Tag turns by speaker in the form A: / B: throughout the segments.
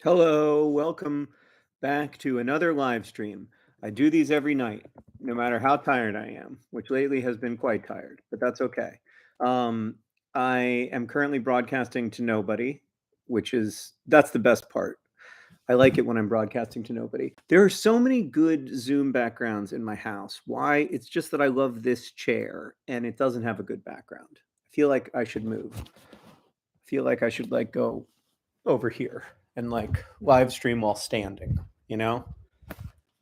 A: Hello, welcome back to another live stream. I do these every night, no matter how tired I am, which lately has been quite tired, but that's okay. Um, I am currently broadcasting to nobody, that's the best part. I like it when I'm broadcasting to nobody. There are so many good Zoom backgrounds in my house. Why? It's just that I love this chair and it doesn't have a good background. I feel like I should move. I feel like I should go over here and live stream while standing, you know?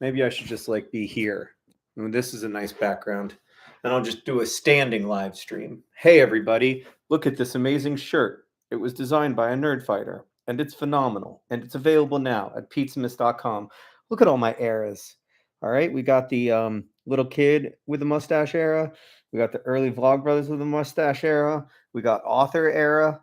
A: Maybe I should just be here. This is a nice background. And I'll just do a standing live stream. Hey everybody, look at this amazing shirt. It was designed by a nerd fighter and it's phenomenal and it's available now at pizzamas.com. Look at all my eras. All right, we got the little kid with the mustache era. We got the early vlog brothers with the mustache era. We got author era.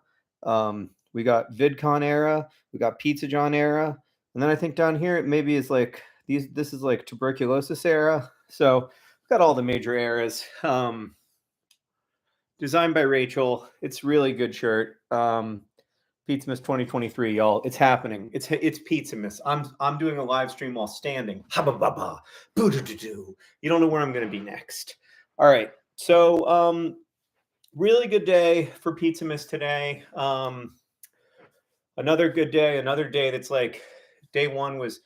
A: We got VidCon era. We got Pizza John era. And then I think down here it maybe is this is like tuberculosis era. So we've got all the major eras. Designed by Rachel. It's really good shirt. Pizzamas 2023, y'all. It's happening. It's Pizzamas. I'm doing a live stream while standing. Habba baba. Boo-doo-doo-doo. You don't know where I'm gonna be next. All right. So really good day for Pizzamas today. Another good day, another day that's like day one was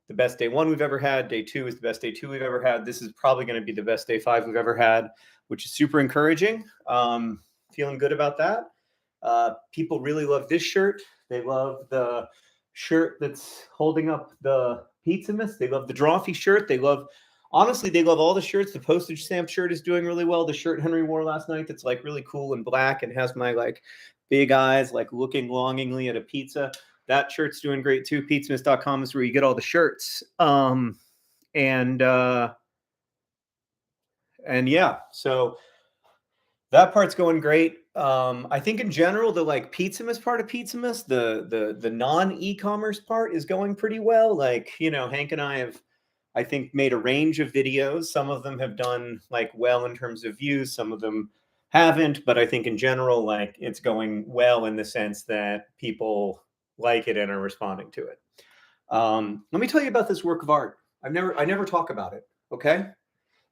A: the best day one we've ever had. Day two is the best day two we've ever had. This is probably going to be the best day five we've ever had, which is super encouraging. Feeling good about that. People really love this shirt. They love the shirt that's holding up the Pizzamas. They love the Drawfee shirt. Honestly, they love all the shirts. The postage stamp shirt is doing really well. The shirt Henry wore last night that's really cool and black and has my big eyes looking longingly at a pizza. That shirt's doing great too. Pizzamas.com is where you get all the shirts. And yeah, so that part's going great. I think in general, the Pizzamas part of Pizzamas, the non-e-commerce part is going pretty well. Hank and I have, I think, made a range of videos. Some of them have done well in terms of views. Some of them haven't, but I think in general, it's going well in the sense that people like it and are responding to it. Let me tell you about this work of art. I never talk about it. Okay.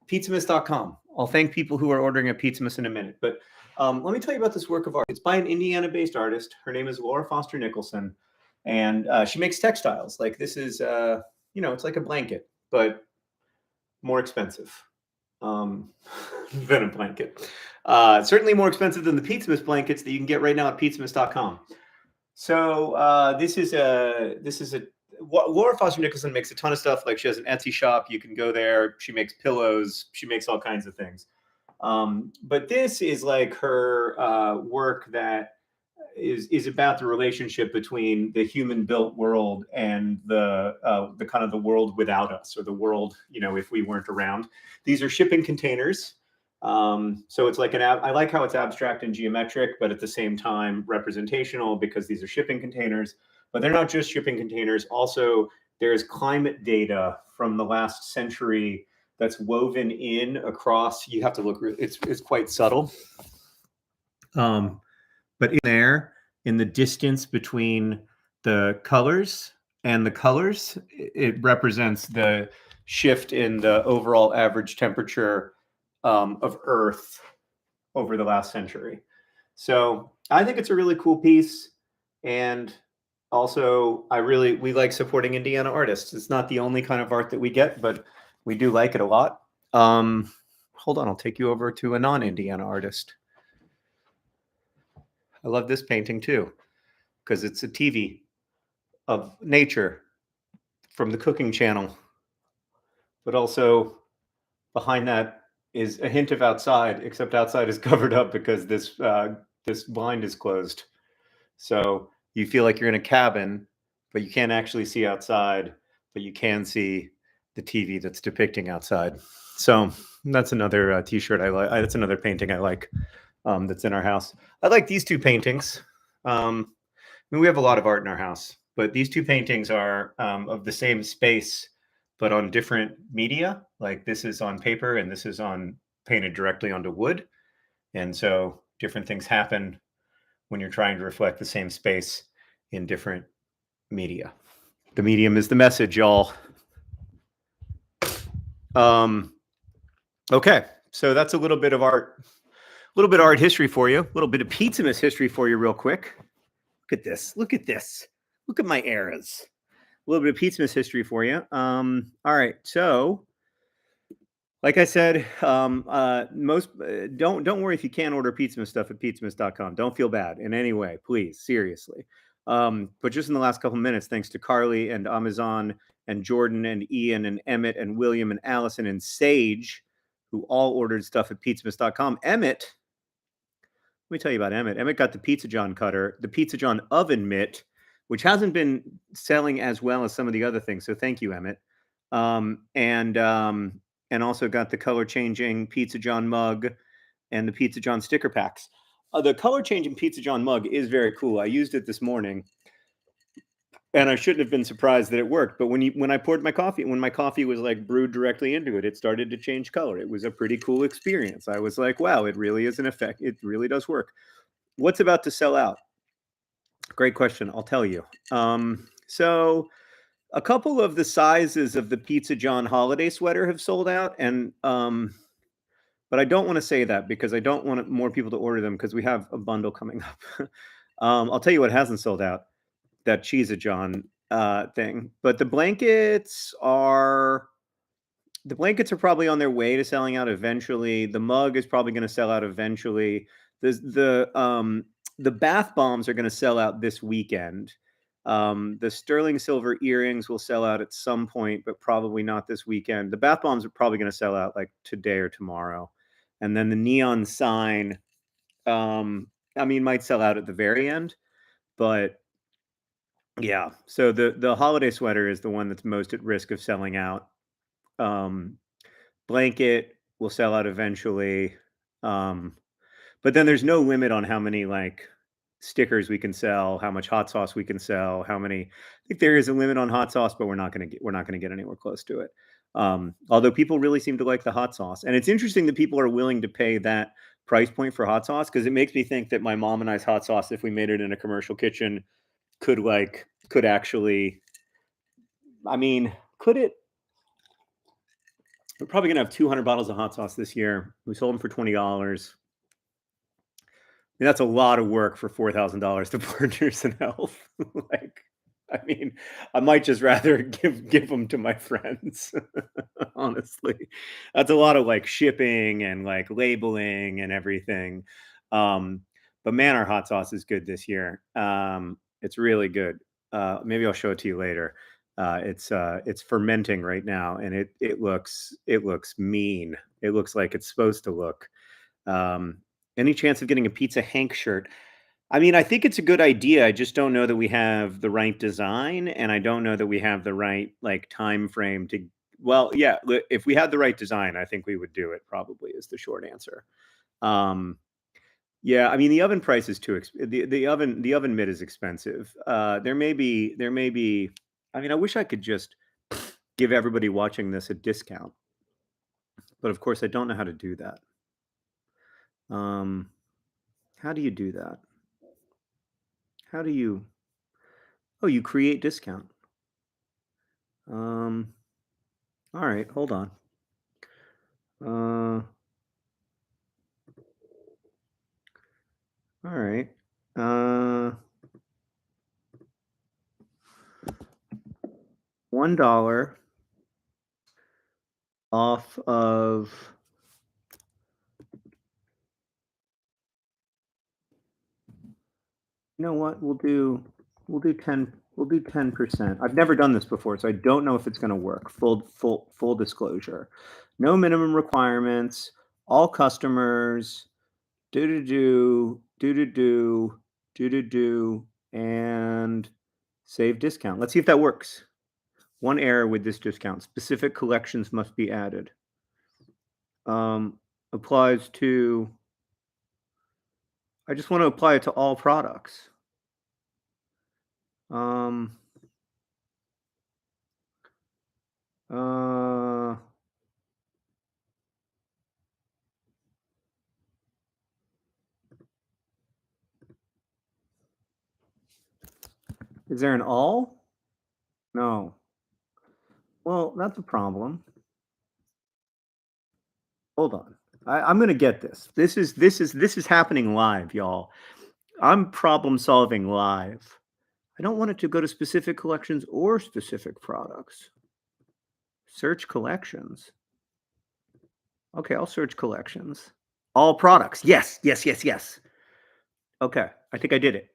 A: Pizzamas.com. I'll thank people who are ordering at Pizzamas in a minute, but let me tell you about this work of art. It's by an Indiana-based artist. Her name is Laura Foster Nicholson, and she makes textiles. This is, it's like a blanket, but more expensive than a blanket. Certainly more expensive than the Pizzamas blankets that you can get right now at Pizzamas.com. So this is a Laura Foster Nicholson makes a ton of stuff. She has an Etsy shop. You can go there. She makes pillows. She makes all kinds of things. But this is her work that is about the relationship between the human-built world and the kind of the world without us, or the world, if we weren't around. These are shipping containers. So it's I like how it's abstract and geometric, but at the same time representational, because these are shipping containers. But they're not just shipping containers. Also, there's climate data from the last century that's woven in across. You have to look. It's quite subtle. But in there, in the distance between the colors and the colors, it represents the shift in the overall average temperature of Earth over the last century. So I think it's a really cool piece. And also, we like supporting Indiana artists. It's not the only kind of art that we get, but we do like it a lot. Hold on, I'll take you over to a non-Indiana artist. I love this painting too, because it's a TV of nature from the cooking channel. But also behind that is a hint of outside, except outside is covered up because this blind is closed. So you feel like you're in a cabin, but you can't actually see outside, but you can see the TV that's depicting outside. So that's another t-shirt I like. That's another painting I like that's in our house. I like these two paintings. We have a lot of art in our house, but these two paintings are of the same space, but on different media. This is on paper and this is painted directly onto wood. And so different things happen when you're trying to reflect the same space in different Media. The medium is the message, y'all. Okay, so that's a little bit of art history for you, a little bit of pizzamas history for you real quick. Look at this. Look at this. Look at my eras. A little bit of pizzamas history for you. All right, so like I said, most don't worry if you can't order pizzamas stuff at pizzamas.com. Don't feel bad in any way, please, seriously. But just in the last couple minutes, thanks to Carly and Amazon and Jordan and Ian and Emmett and William and Allison and Sage, who all ordered stuff at pizzamas.com. Emmett, let me tell you about Emmett. Emmett got the Pizza John cutter, the Pizza John oven mitt, which hasn't been selling as well as some of the other things. So thank you, Emmett. And also got the color changing Pizza John mug and the Pizza John sticker packs. The color changing Pizza John mug is very cool. I used it this morning, and I shouldn't have been surprised that it worked. But when I poured my coffee, when my coffee was like brewed directly into it, it started to change color. It was a pretty cool experience. I was like, wow, it really is an effect. It really does work. What's about to sell out? Great question. I'll tell you. So a couple of the sizes of the Pizza John holiday sweater have sold out, and but I don't want to say that because I don't want more people to order them because we have a bundle coming up. I'll tell you what hasn't sold out, that Cheese John thing. But the blankets are probably on their way to selling out eventually. The mug is probably going to sell out eventually. The bath bombs are going to sell out this weekend. The sterling silver earrings will sell out at some point, but probably not this weekend. The bath bombs are probably going to sell out like today or tomorrow. And then the neon sign, might sell out at the very end, but yeah. So the holiday sweater is the one that's most at risk of selling out. Blanket will sell out eventually. But then there's no limit on how many like stickers we can sell, how much hot sauce we can sell, how many. I think there is a limit on hot sauce, but we're not going to get anywhere close to it. Although people really seem to like the hot sauce, and it's interesting that people are willing to pay that price point for hot sauce, because it makes me think that my mom and I's hot sauce, if we made it in a commercial kitchen, could actually. I mean, could it? We're probably gonna have 200 bottles of hot sauce this year. We sold them for $20. That's a lot of work for $4,000 to Partners in Health. Like, I mean, I might just rather give them to my friends. Honestly, that's a lot of like shipping and like labeling and everything. But man, our hot sauce is good this year. It's really good. Maybe I'll show it to you later. It's fermenting right now, and it looks mean. It looks like it's supposed to look. Any chance of getting a Pizza Hank shirt? I mean, I think it's a good idea. I just don't know that we have the right design, and I don't know that we have the right like time frame to. Well, yeah, if we had the right design, I think we would do it. Probably is the short answer. Yeah, I mean the oven price is too the oven mitt is expensive. There may be. I mean, I wish I could just give everybody watching this a discount, but of course I don't know how to do that. How do you do that? How do you? Oh, you create discount. All right, hold on. All right. $1 off of. You know what? We'll do 10%. I've never done this before, so I don't know if it's going to work. Full disclosure. No minimum requirements. All customers. Do, and save discount. Let's see if that works. One error with this discount. Specific collections must be added. Applies to. I just want to apply it to all products. Is there an all? No. Well, that's a problem. Hold on. I'm gonna get this. This is happening live, y'all. I'm problem solving live. I don't want it to go to specific collections or specific products. Search collections. Okay, I'll search collections. All products. Yes, yes, yes, yes. Okay, I think I did it.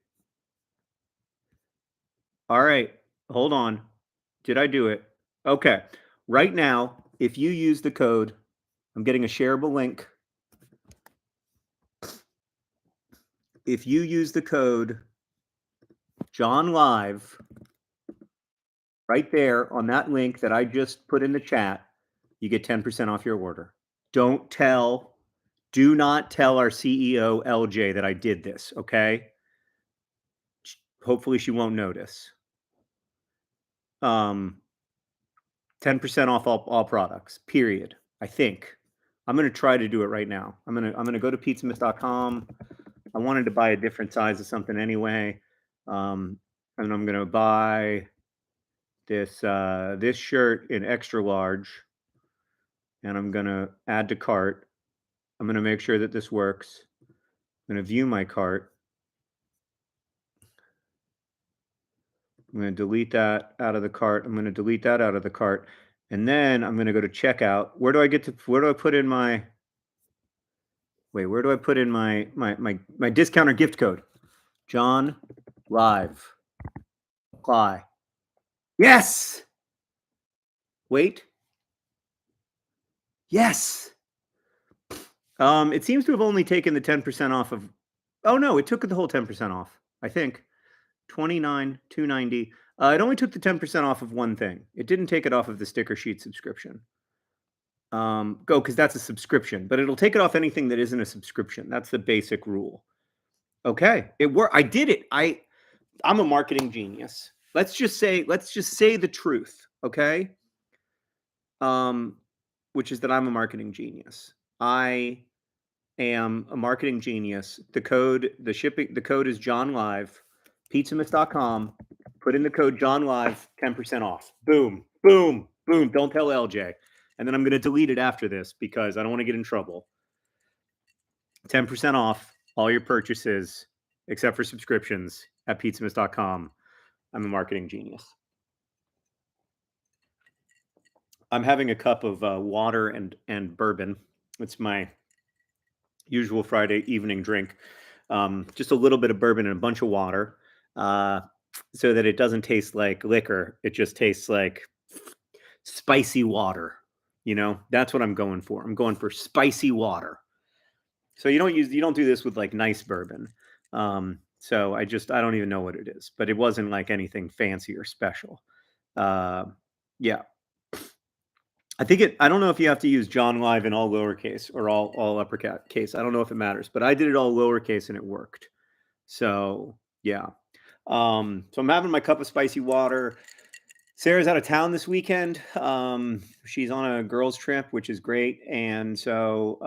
A: All right, hold on. Did I do it? Okay. Right now, if you use the code, I'm getting a shareable link. If you use the code John Live right there on that link that I just put in the chat, you get 10% off your order. Do not tell our CEO LJ that I did this, okay? Hopefully she won't notice. 10% off all products, period. I think. I'm gonna try to do it right now. I'm gonna go to pizzamas.com. I wanted to buy a different size of something anyway. And I'm gonna buy this shirt in extra large, and I'm gonna add to cart. I'm gonna make sure that this works. I'm gonna view my cart. I'm gonna delete that out of the cart. I'm gonna delete that out of the cart. And then I'm gonna go to checkout. Where do I put in my where do I put in my discount or gift code? John Live. Apply. Yes. Wait. Yes. It seems to have only taken the 10% off of. Oh no, it took the whole 10% off. I think 29,290. It only took the 10% off of one thing. It didn't take it off of the sticker sheet subscription. Go because that's a subscription, but it'll take it off anything that isn't a subscription. That's the basic rule. Okay, it worked. I did it. I'm a marketing genius. Let's just say the truth, okay? Which is that I'm a marketing genius. I am a marketing genius. The code is John Live, pizzamas.com. Put in the code John Live, 10% off. Boom, boom, boom. Don't tell LJ. And then I'm going to delete it after this because I don't want to get in trouble. 10% off all your purchases except for subscriptions at pizzamas.com. I'm a marketing genius. I'm having a cup of water and bourbon. It's my usual Friday evening drink. Just a little bit of bourbon and a bunch of water, so that it doesn't taste like liquor. It just tastes like spicy water. You know, that's what I'm going for. I'm going for spicy water. So you don't do this with like nice bourbon. So I don't even know what it is, but it wasn't like anything fancy or special. Yeah. I don't know if you have to use John Live in all lowercase or all uppercase. I don't know if it matters, but I did it all lowercase and it worked. So yeah. So I'm having my cup of spicy water. Sarah's out of town this weekend. She's on a girls' trip, which is great. And so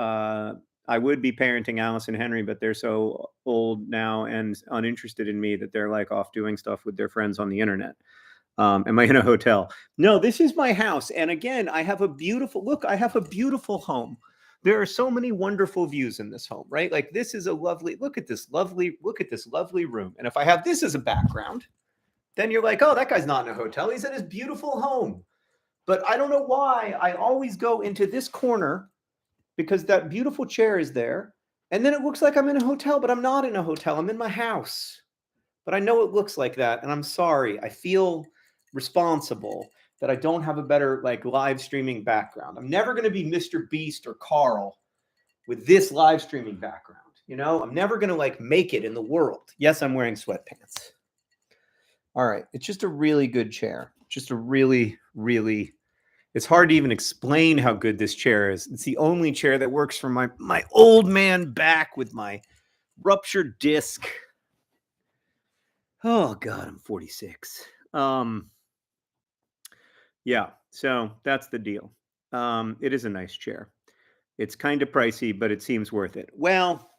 A: I would be parenting Alice and Henry, but they're so old now and uninterested in me that they're like off doing stuff with their friends on the internet. Am I in a hotel? No, this is my house. And again, I have a beautiful home. There are so many wonderful views in this home, right? Like this is a lovely, look at this lovely room. And if I have this as a background, then you're like, oh, that guy's not in a hotel. He's at his beautiful home. But I don't know why I always go into this corner because that beautiful chair is there. And then it looks like I'm in a hotel, but I'm not in a hotel. I'm in my house. But I know it looks like that. And I'm sorry. I feel responsible that I don't have a better like live streaming background. I'm never going to be Mr. Beast or Carl with this live streaming background. You know, I'm never going to like make it in the world. Yes, I'm wearing sweatpants. All right. It's just a really good chair. Just a really, really, it's hard to even explain how good this chair is. It's the only chair that works for my old man back with my ruptured disc. Oh God, I'm 46. Yeah, so that's the deal. It is a nice chair. It's kind of pricey, but it seems worth it. Well,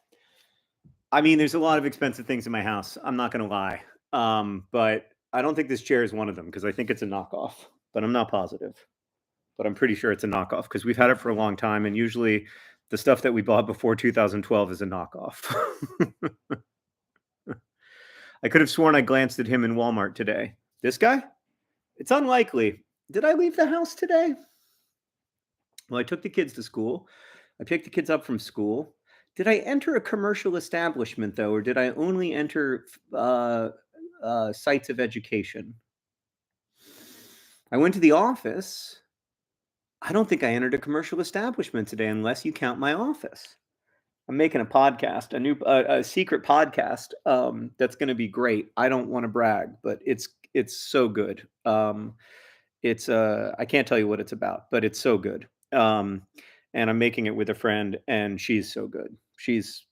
A: I mean, there's a lot of expensive things in my house. I'm not going to lie. But I don't think this chair is one of them because I think it's a knockoff, but I'm not positive. But I'm pretty sure it's a knockoff because we've had it for a long time, and usually the stuff that we bought before 2012 is a knockoff. I could have sworn I glanced at him in Walmart today. This guy? It's unlikely. Did I leave the house today? Well, I took the kids to school. I picked the kids up from school. Did I enter a commercial establishment, though, or did I only enter sites of education? I went to the office. I don't think I entered a commercial establishment today unless you count my office. I'm making a podcast, a secret podcast that's going to be great. I don't want to brag, but it's so good. It's I can't tell you what it's about, but it's so good. And I'm making it with a friend, and she's so good. She's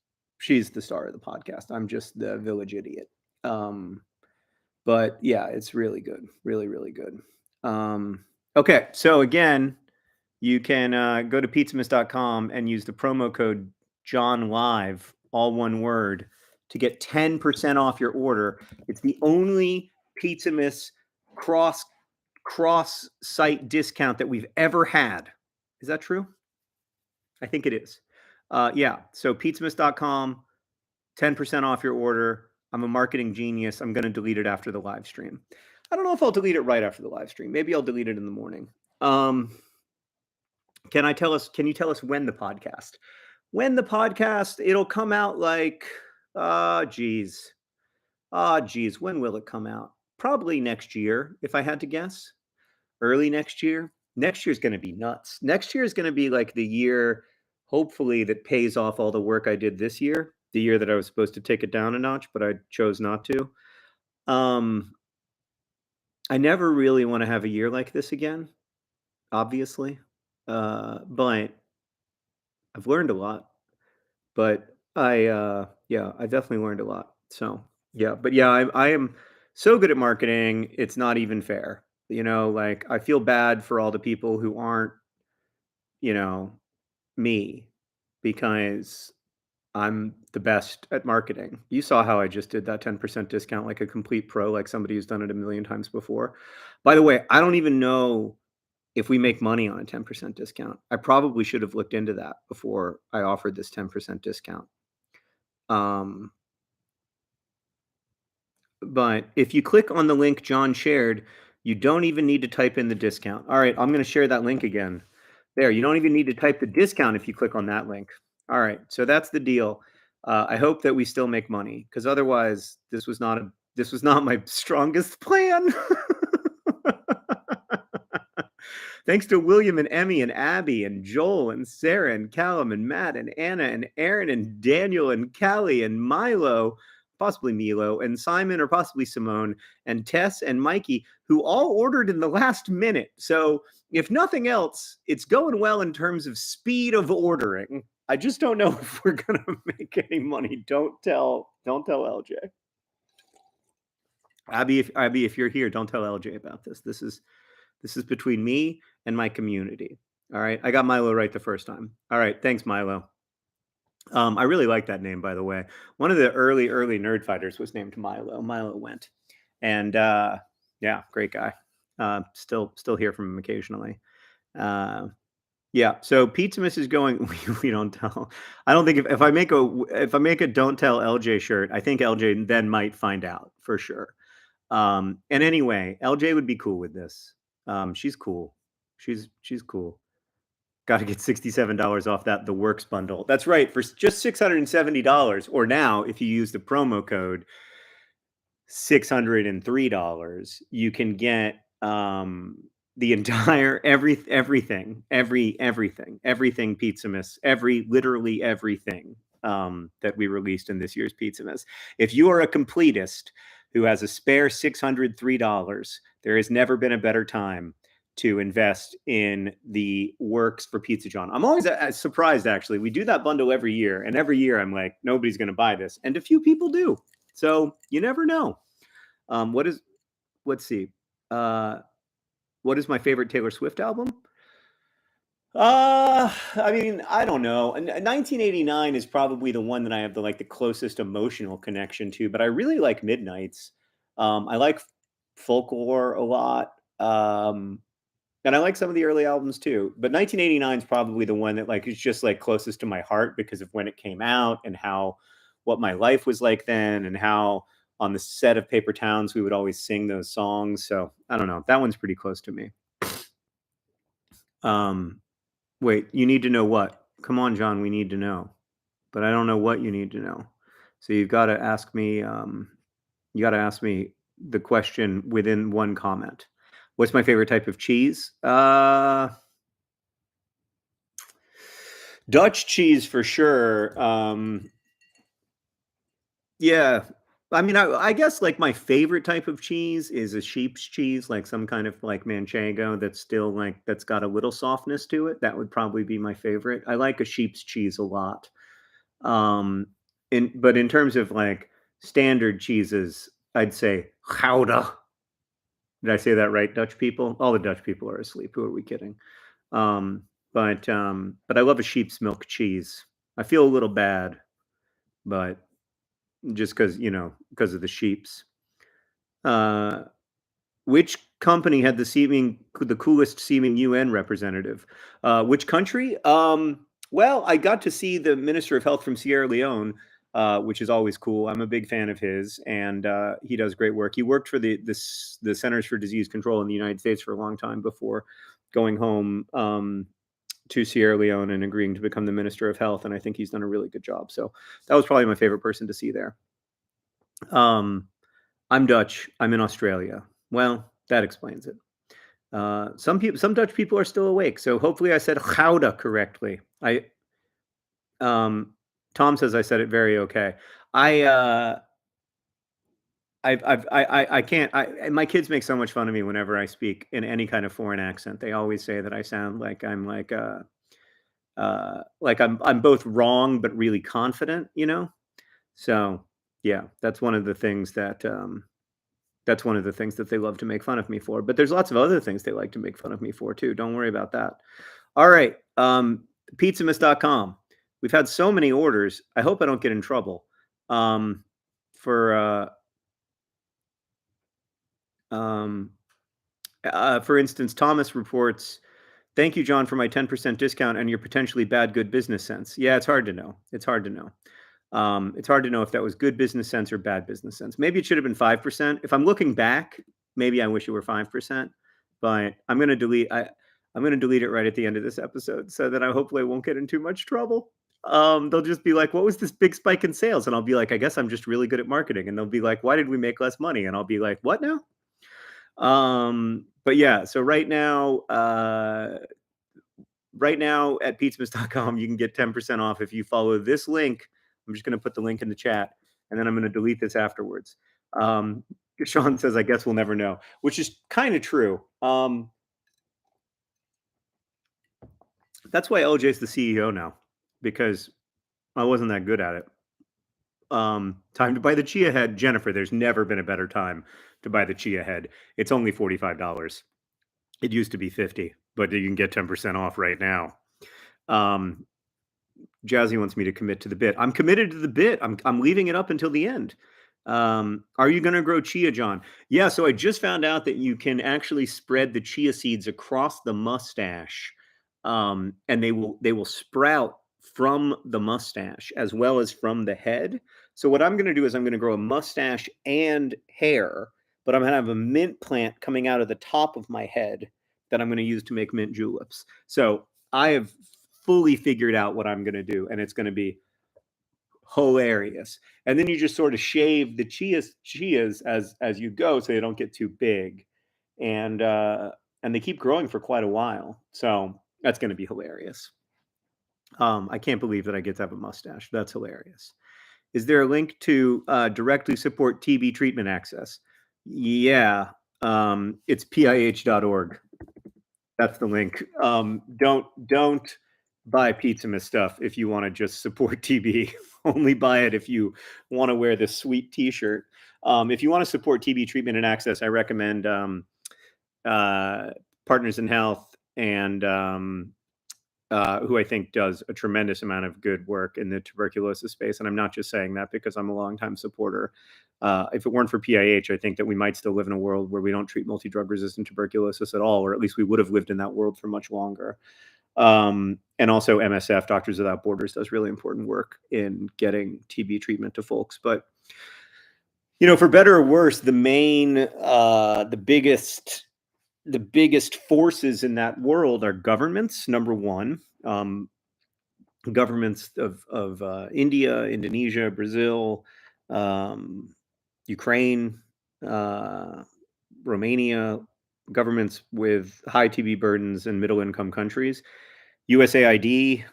A: the star of the podcast. I'm just the village idiot. But yeah, it's really good, really, really good. Okay, so again, you can go to pizzamas.com and use the promo code JohnLive, all one word, to get 10% off your order. It's the only Pizzamas cross site discount that we've ever had. Is that true? I think it is. Yeah, so pizzamas.com, 10% off your order. I'm a marketing genius. I'm going to delete it after the live stream. I don't know if I'll delete it right after the live stream. Maybe I'll delete it in the morning. Can you tell us when the podcast? When the podcast, it'll come out like, geez, when will it come out? Probably next year, if I had to guess. Early next year. Next year's going to be nuts. Next year is going to be like the year, hopefully, that pays off all the work I did this year. The year that I was supposed to take it down a notch, but I chose not to. I never really want to have a year like this again, obviously. But I've learned a lot. But I definitely learned a lot. So yeah, but yeah, I am so good at marketing. It's not even fair. Like I feel bad for all the people who aren't, me, because I'm the best at marketing. You saw how I just did that 10% discount like a complete pro, like somebody who's done it a million times before. By the way, I don't even know if we make money on a 10% discount. I probably should have looked into that before I offered this 10% discount. But if you click on the link John shared, you don't even need to type in the discount. All right, I'm going to share that link again. There, you don't even need to type the discount if you click on that link. All right, so that's the deal. I hope that we still make money, because otherwise, this was not my strongest plan. Thanks to William and Emmy and Abby and Joel and Sarah and Callum and Matt and Anna and Aaron and Daniel and Callie and Milo, possibly Milo, and Simon or possibly Simone, and Tess and Mikey, who all ordered in the last minute. So if nothing else, it's going well in terms of speed of ordering. I just don't know if we're going to make any money. Don't tell LJ. Abby, if you're here, don't tell LJ about this. This is between me and my community. All right. I got Milo right the first time. All right. Thanks, Milo. I really like that name, by the way. One of the early nerd fighters was named Milo. Milo went. And yeah, great guy. Still hear from him occasionally. Yeah. So Pizzamas is going. We don't tell. I don't think if I make a don't tell LJ shirt, I think LJ then might find out for sure. And anyway, LJ would be cool with this. She's cool. She's cool. Got to get $67 off the Works bundle. That's right. For just $670, or now if you use the promo code $603, you can get the entire everything Pizzamas, literally everything that we released in this year's Pizzamas. If you are a completist who has a spare $603, there has never been a better time to invest in the Works for Pizza John. I'm always surprised, actually. We do that bundle every year, and every year I'm like, nobody's going to buy this, and a few people do. So you never know. Let's see. What is my favorite Taylor Swift album? I mean, I don't know. 1989 is probably the one that I have the closest emotional connection to, but I really like Midnights. I like Folklore a lot. And I like some of the early albums too. But 1989 is probably the one that like is just like closest to my heart because of when it came out and how what my life was like then and how on the set of Paper Towns we would always sing those songs. So I don't know. That one's pretty close to me. Um, Wait, you need to know what? Come on, John, we need to know. But I don't know what you need to know. So you've got to ask me. You got to ask me the question within one comment. What's my favorite type of cheese? Dutch cheese for sure. Yeah. I mean, I guess like my favorite type of cheese is a sheep's cheese, like some kind of like manchego that's still like that's got a little softness to it. That would probably be my favorite. I like a sheep's cheese a lot. Um, but in terms of like standard cheeses, I'd say Gouda. Did I say that right, Dutch people? All the Dutch people are asleep. Who are we kidding? Um, but I love a sheep's milk cheese. I feel a little bad, but just because because of the sheeps. Uh, which company had the coolest seeming UN representative? Which country? Well, I got to see the Minister of Health from Sierra Leone, which is always cool. I'm a big fan of his, and he does great work. He worked for the Centers for Disease Control in the United States for a long time before going home to Sierra Leone and agreeing to become the Minister of Health, and I think he's done a really good job. So that was probably my favorite person to see there. I'm Dutch. I'm in Australia. Well, that explains it. Some Dutch people are still awake, so hopefully I said Gouda correctly. Tom says I said it very okay. I I can't. My kids make so much fun of me whenever I speak in any kind of foreign accent. They always say that I sound like I'm like I'm both wrong but really confident. So yeah, that's one of the things that they love to make fun of me for. But there's lots of other things they like to make fun of me for too. Don't worry about that. All right. Pizzamas.com. We've had so many orders. I hope I don't get in trouble. For for instance, Thomas reports, "Thank you, John, for my 10% discount and your potentially bad good business sense." Yeah, it's hard to know. It's hard to know. It's hard to know if that was good business sense or bad business sense. Maybe it should have been 5%. If I'm looking back, maybe I wish it were 5%. But I'm gonna delete it right at the end of this episode so that I hopefully won't get in too much trouble. They'll just be like, "What was this big spike in sales?" And I'll be like, "I guess I'm just really good at marketing." And they'll be like, "Why did we make less money?" And I'll be like, "What now?" But yeah, so right now at pizzamas.com, you can get 10% off if you follow this link. I'm just going to put the link in the chat and then I'm going to delete this afterwards. Um, Sean says, I guess we'll never know, which is kind of true. That's why LJ's the CEO now, because I wasn't that good at it. Time to buy the Chia Head. Jennifer, there's never been a better time to buy the Chia Head. It's only $45. It used to be 50, but you can get 10% off right now. Jazzy wants me to commit to the bit. I'm committed to the bit. I'm leaving it up until the end. Are you going to grow chia, John? Yeah. So I just found out that you can actually spread the chia seeds across the mustache, and they will sprout from the mustache as well as from the head. So what I'm going to do is I'm going to grow a mustache and hair, but I'm going to have a mint plant coming out of the top of my head that I'm going to use to make mint juleps. So I have fully figured out what I'm going to do, and it's going to be hilarious. And then you just sort of shave the chias as you go, so they don't get too big, and they keep growing for quite a while. So that's going to be hilarious. I can't believe that I get to have a mustache. That's hilarious. Is there a link to directly support TB treatment access? Yeah, it's pih.org. That's the link. Don't buy Pizzamas stuff if you want to just support TB. Only buy it if you want to wear this sweet T-shirt. If you want to support TB treatment and access, I recommend Partners in Health and who I think does a tremendous amount of good work in the tuberculosis space. And I'm not just saying that because I'm a longtime supporter. If it weren't for PIH, I think that we might still live in a world where we don't treat multi-drug resistant tuberculosis at all, or at least we would have lived in that world for much longer. And also MSF, Doctors Without Borders, does really important work in getting TB treatment to folks. But, for better or worse, the biggest forces in that world are governments, number one. Governments of India, Indonesia, Brazil, Ukraine, Romania, governments with high TB burdens in middle income countries. USAID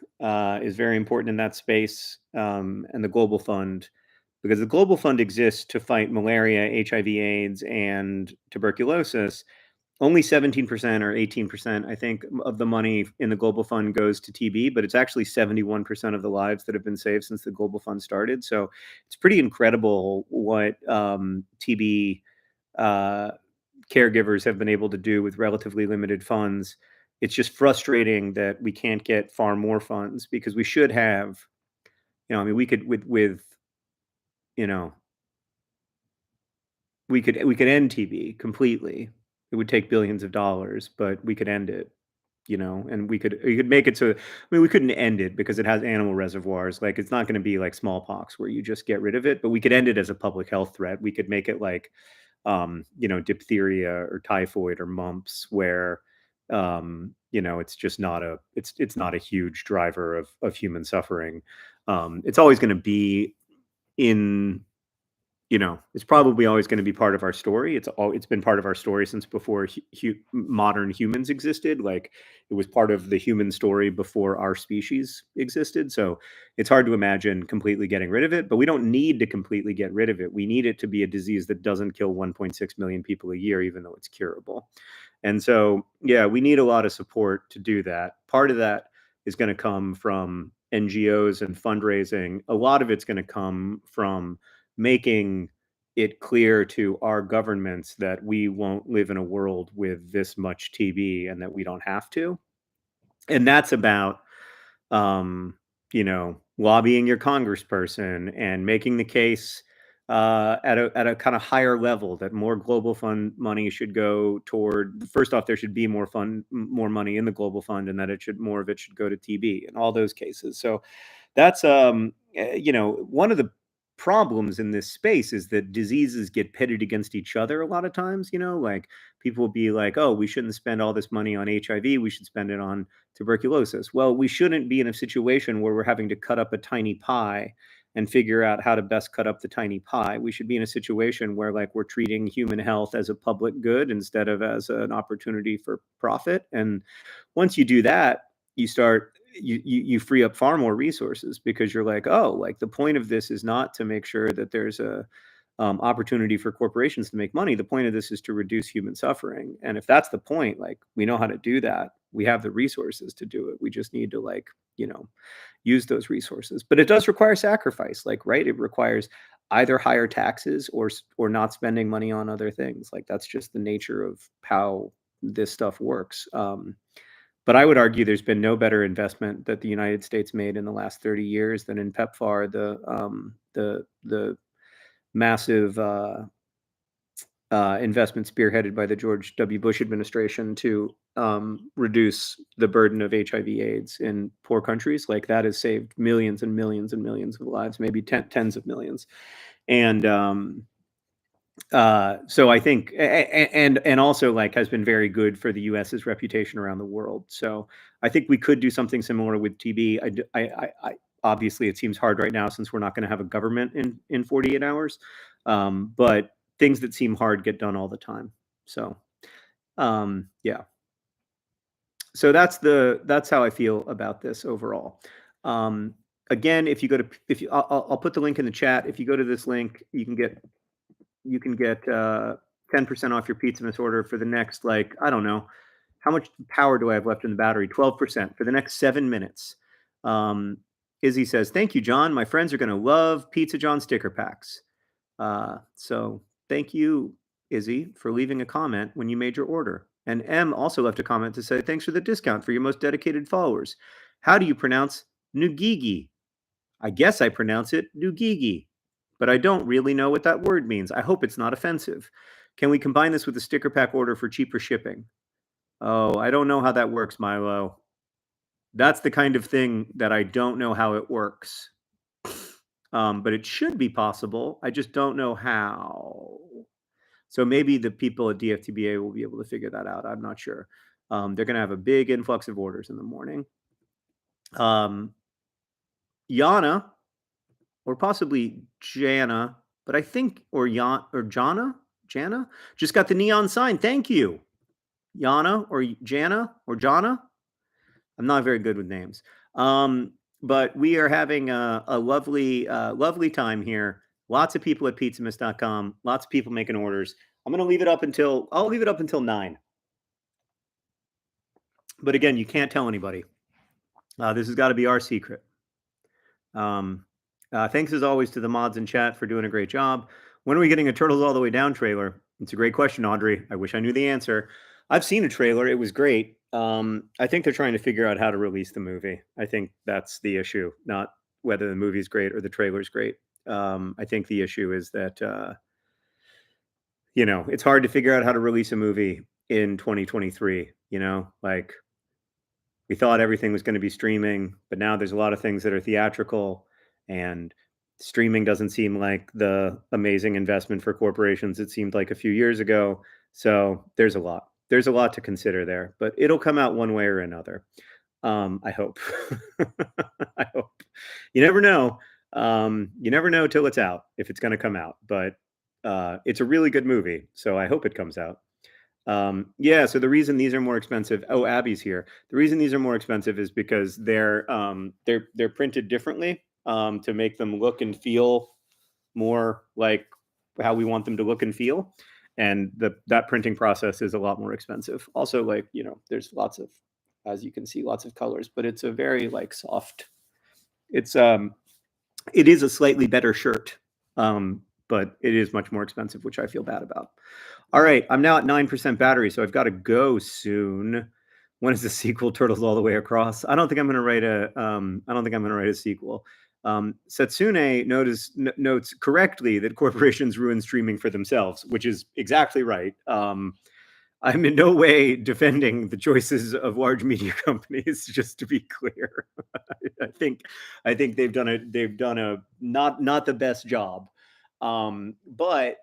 A: is very important in that space, and the Global Fund, because the Global Fund exists to fight malaria, HIV/AIDS, and tuberculosis. Only 17% or 18%, I think, of the money in the Global Fund goes to TB, but it's actually 71% of the lives that have been saved since the Global Fund started. So it's pretty incredible what TB caregivers have been able to do with relatively limited funds. It's just frustrating that we can't get far more funds, because we should have, we could you know, we could end TB completely. It would take billions of dollars, but we could end it, and we could make it so. I mean, we couldn't end it because it has animal reservoirs. Like, it's not going to be like smallpox where you just get rid of it, but we could end it as a public health threat. We could make it like, diphtheria or typhoid or mumps, where, it's just not it's not a huge driver of human suffering. It's always going to be in it's probably always going to be part of our story. It's been part of our story since before modern humans existed. Like, it was part of the human story before our species existed. So it's hard to imagine completely getting rid of it, but we don't need to completely get rid of it. We need it to be a disease that doesn't kill 1.6 million people a year, even though it's curable. And so, yeah, we need a lot of support to do that. Part of that is going to come from NGOs and fundraising. A lot of it's going to come from making it clear to our governments that we won't live in a world with this much TB and that we don't have to. And that's about, lobbying your congressperson and making the case at a kind of higher level that more Global Fund money should go toward. First off, there should be more money in the Global Fund, and that more of it should go to TB in all those cases. So that's one of the problems in this space is that diseases get pitted against each other a lot of times. Like, people will be like, oh, we shouldn't spend all this money on HIV, we should spend it on tuberculosis. Well, we shouldn't be in a situation where we're having to cut up a tiny pie and figure out how to best cut up the tiny pie. We should be in a situation where, like, we're treating human health as a public good instead of as an opportunity for profit. And once you do that, you free up far more resources, because you're like, oh, like, the point of this is not to make sure that there's a opportunity for corporations to make money. The point of this is to reduce human suffering. And if that's the point, like, we know how to do that. We have the resources to do it. We just need to, like, use those resources. But it does require sacrifice, like, right? It requires either higher taxes or not spending money on other things. Like, that's just the nature of how this stuff works. But I would argue there's been no better investment that the United States made in the last 30 years than in PEPFAR, the massive investment spearheaded by the George W. Bush administration to reduce the burden of HIV/AIDS in poor countries. Like, that has saved millions and millions and millions of lives, maybe tens of millions. And so I think, and also, like, has been very good for the US's reputation around the world. So I think we could do something similar with TB. Obviously, it seems hard right now since we're not going to have a government in 48 hours. But things that seem hard get done all the time. So, yeah. So that's how I feel about this overall. Again, I'll put the link in the chat. If you go to this link, you can get 10% off your pizzamas order for the next, like, I don't know, how much power do I have left in the battery? 12% for the next 7 minutes. Izzy says, thank you, John. My friends are going to love Pizza John sticker packs. So thank you, Izzy, for leaving a comment when you made your order. And M also left a comment to say, thanks for the discount for your most dedicated followers. How do you pronounce Nugigi? I guess I pronounce it Nugigi, but I don't really know what that word means. I hope it's not offensive. Can we combine this with a sticker pack order for cheaper shipping? Oh, I don't know how that works, Milo. That's the kind of thing that I don't know how it works. But it should be possible. I just don't know how. So maybe the people at DFTBA will be able to figure that out. I'm not sure. They're going to have a big influx of orders in the morning. Yana, or possibly Jana, but I think, or Jana, just got the neon sign. Thank you. Yana, or Jana, or Jana. I'm not very good with names. But we are having a lovely time here. Lots of people at pizzamas.com, lots of people making orders. I'll leave it up until 9. But again, you can't tell anybody. This has got to be our secret. Thanks as always to the mods in chat for doing a great job. When are we getting a Turtles All the Way Down trailer? It's a great question, Audrey. I wish I knew the answer. I've seen a trailer. It was great. I think they're trying to figure out how to release the movie. I think that's the issue, not whether the movie's great or the trailer's great. I think the issue is that, it's hard to figure out how to release a movie in 2023. Like we thought everything was going to be streaming, but now there's a lot of things that are theatrical, and streaming doesn't seem like the amazing investment for corporations it seemed like a few years ago. So there's a lot to consider there, but it'll come out one way or another. I hope. I hope. You never know. You never know till it's out if it's going to come out, but it's a really good movie, so I hope it comes out. Yeah, so the reason these are more expensive. Oh, Abby's here. The reason these are more expensive is because they're printed differently to make them look and feel more like how we want them to look and feel, and that printing process is a lot more expensive. Also, there's lots of, as you can see, lots of colors, but it's a very soft. It is a slightly better shirt, but it is much more expensive, which I feel bad about. All right, I'm now at 9% battery, so I've got to go soon. When is the sequel? Turtles All the Way Across? I don't think I'm going to write a. I don't think I'm going to write a sequel. Satsune notes correctly that corporations ruin streaming for themselves, which is exactly right. I'm in no way defending the choices of large media companies, just to be clear. I think they've done a not the best job. But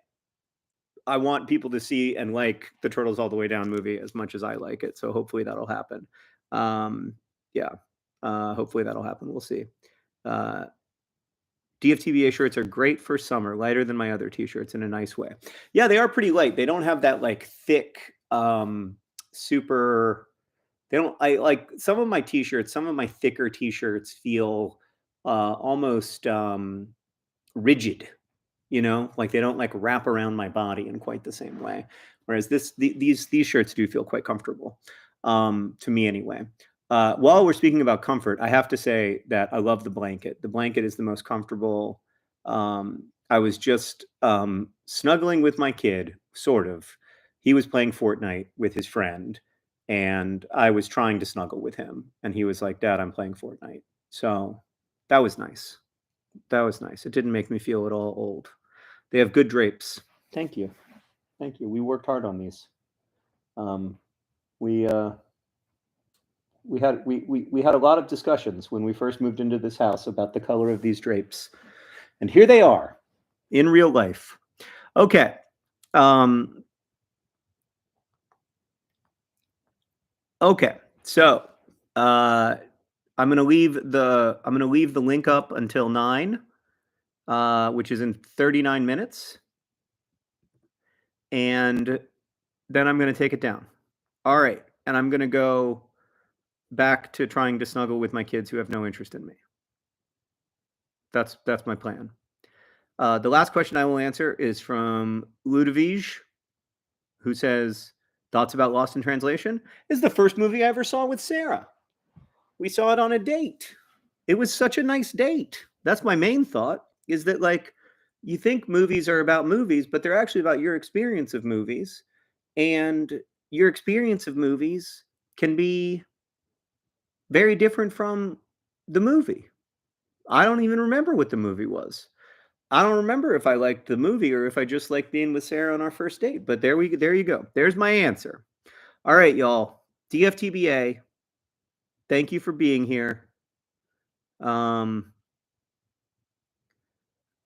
A: I want people to see and like the Turtles All the Way Down movie as much as I like it. So hopefully that'll happen. Hopefully that'll happen. We'll see. DFTBA shirts are great for summer, lighter than my other t-shirts in a nice way. Yeah, they are pretty light. They don't have that thick, super. They don't. I like some of my t-shirts. Some of my thicker t-shirts feel almost rigid. Like they don't wrap around my body in quite the same way. Whereas these shirts do feel quite comfortable, to me anyway. While we're speaking about comfort, I have to say that I love the blanket. The blanket is the most comfortable. I was just snuggling with my kid, sort of. He was playing Fortnite with his friend, and I was trying to snuggle with him, and he was like, "Dad, I'm playing Fortnite." So that was nice. That was nice. It didn't make me feel at all old. They have good drapes. Thank you. Thank you. We worked hard on these. We had a lot of discussions when we first moved into this house about the color of these drapes. And here they are in real life. Okay. Okay. So, I'm going to leave the link up until 9, which is in 39 minutes. And then I'm going to take it down. All right. And I'm going to go back to trying to snuggle with my kids who have no interest in me. That's my plan. The last question I will answer is from Ludovic, who says, thoughts about Lost in Translation? Is the first movie I ever saw with Sarah. We saw it on a date. It was such a nice date. That's my main thought, is that you think movies are about movies, but they're actually about your experience of movies. And your experience of movies can be very different from the movie. I don't even remember what the movie was. I don't remember if I liked the movie or if I just liked being with Sarah on our first date. But there you go. There's my answer. All right, y'all. DFTBA. Thank you for being here. Um,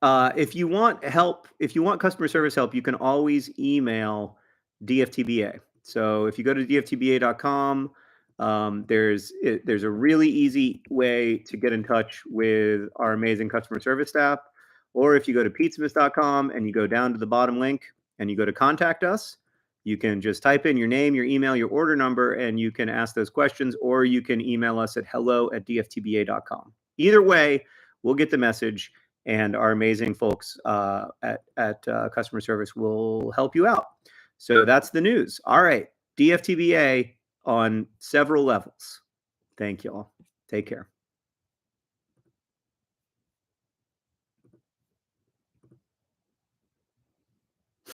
A: if you want help, if you want customer service help, you can always email DFTBA. So if you go to dftba.com, there's a really easy way to get in touch with our amazing customer service staff. Or if you go to pizzamas.com and you go down to the bottom link and you go to contact us, you can just type in your name, your email, your order number, and you can ask those questions, or you can email us at hello@dftba.com. Either way, we'll get the message, and our amazing folks at customer service will help you out. So that's the news. All right, DFTBA on several levels. Thank you all. Take care.